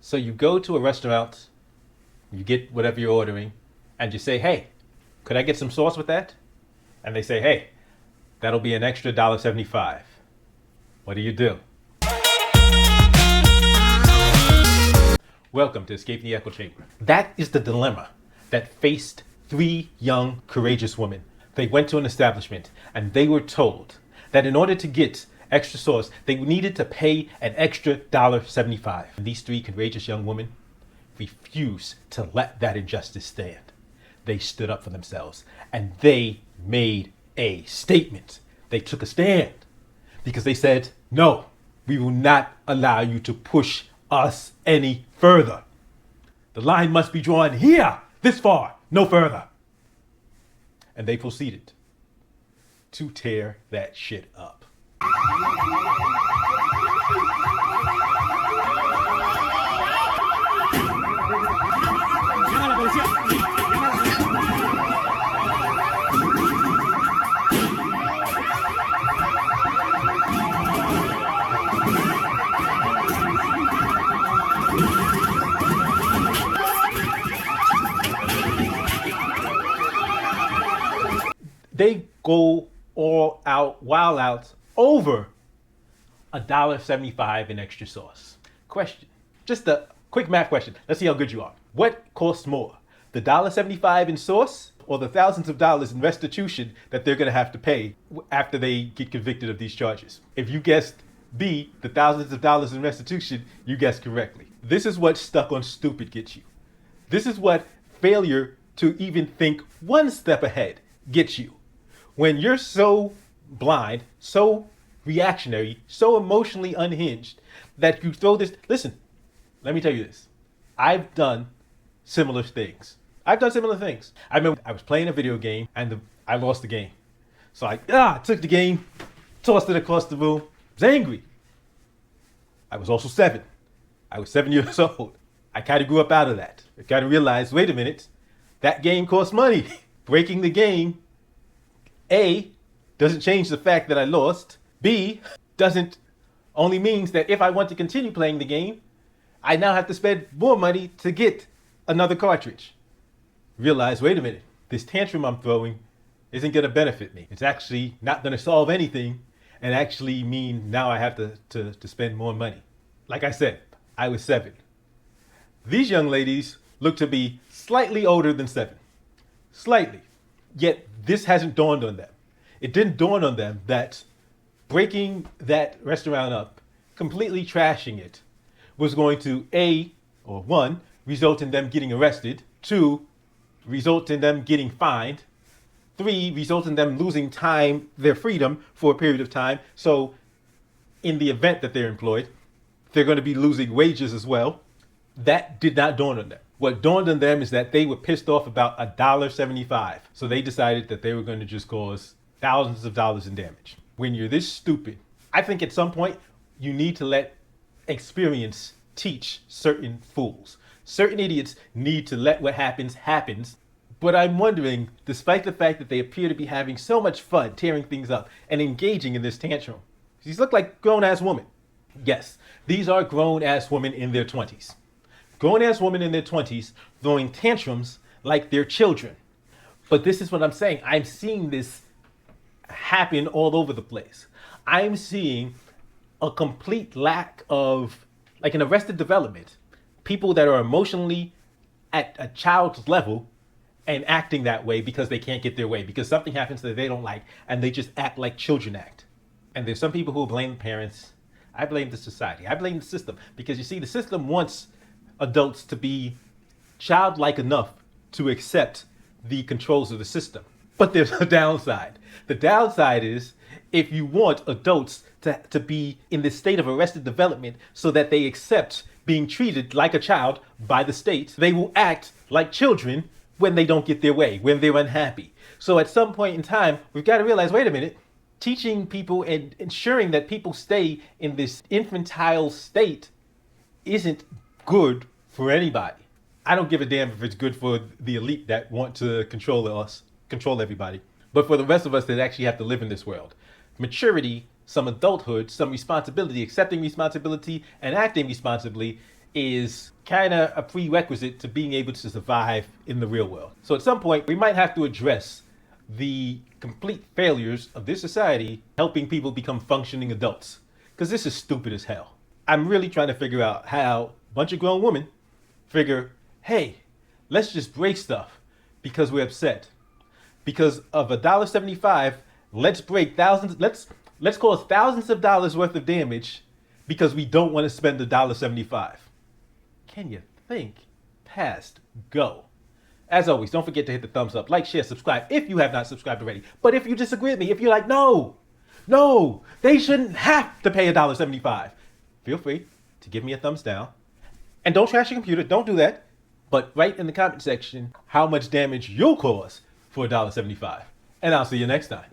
So you go to a restaurant, you get whatever you're ordering, and you say, hey, could I get some sauce with that? And they say, hey, that'll be an extra $1.75. What do? Welcome to Escape the Echo Chamber. That is the dilemma that faced three young, courageous women. They went to an establishment and they were told that in order to get extra sauce, they needed to pay an extra $1.75. And these three courageous young women refused to let that injustice stand. They stood up for themselves and they made a statement. They took a stand because they said, no, we will not allow you to push us any further. The line must be drawn here, this far, no further. And they proceeded to tear that shit up. They go all out, wild out, over $1.75 in extra sauce. Question, just a quick math question. Let's see how good you are. What costs more, the $1.75 in sauce or the thousands of dollars in restitution that they're gonna have to pay after they get convicted of these charges? If you guessed B, the thousands of dollars in restitution, you guessed correctly. This is what stuck on stupid gets you. This is what failure to even think one step ahead gets you. When you're so blind, so reactionary, so emotionally unhinged that you throw this. Listen, let me tell you this. I've done similar things. I remember I was playing a video game and I lost the game. So I took the game, tossed it across the room. I was angry. I was also 7. I was 7 years old. I kind of grew up out of that. I kind of realized, wait a minute, that game costs money. Breaking the game, A, doesn't change the fact that I lost. B, only means that if I want to continue playing the game, I now have to spend more money to get another cartridge. Realize, wait a minute, this tantrum I'm throwing isn't going to benefit me. It's actually not going to solve anything and actually mean now I have to spend more money. Like I said, I was 7. These young ladies look to be slightly older than 7. Slightly. Yet this hasn't dawned on them. It didn't dawn on them that breaking that restaurant up, completely trashing it, was going to one, result in them getting arrested, 2, result in them getting fined, 3, result in them losing their freedom for a period of time. So in the event that they're employed, they're going to be losing wages as well. That did not dawn on them. What dawned on them is that they were pissed off about $1.75. So they decided that they were going to just cause thousands of dollars in damage. When you're this stupid, I think at some point you need to let experience teach certain fools. Certain idiots need to let what happens. But I'm wondering, despite the fact that they appear to be having so much fun tearing things up and engaging in this tantrum, these look like grown-ass women. Yes, these are grown-ass women in their 20s. Grown-ass women in their 20s throwing tantrums like they're children. But this is what I'm saying. I'm seeing this happen all over the place. I'm seeing a complete lack of, like in Arrested Development, people that are emotionally at a child's level and acting that way because they can't get their way, because something happens that they don't like, and they just act like children act. And there's some people who blame parents. I blame the society. I blame the system, because you see, the system wants adults to be childlike enough to accept the controls of the system. But there's a downside. The downside is, if you want adults to be in this state of arrested development so that they accept being treated like a child by the state, they will act like children when they don't get their way, when they're unhappy. So at some point in time, we've got to realize, wait a minute, teaching people and ensuring that people stay in this infantile state isn't good for anybody. I don't give a damn if it's good for the elite that want to control everybody. But for the rest of us that actually have to live in this world, maturity, some adulthood, some responsibility, accepting responsibility and acting responsibly is kind of a prerequisite to being able to survive in the real world. So at some point, we might have to address the complete failures of this society helping people become functioning adults. Because this is stupid as hell. I'm really trying to figure out how a bunch of grown women figure, hey, let's just break stuff because we're upset. Because of $1.75, let's break thousands, let's cause thousands of dollars worth of damage because we don't want to spend $1.75. Can you think past go? As always, don't forget to hit the thumbs up, like, share, subscribe if you have not subscribed already. But if you disagree with me, if you're like, no, they shouldn't have to pay $1.75, feel free to give me a thumbs down. And don't trash your computer, don't do that. But write in the comment section how much damage you'll cause for $1.75. And I'll see you next time.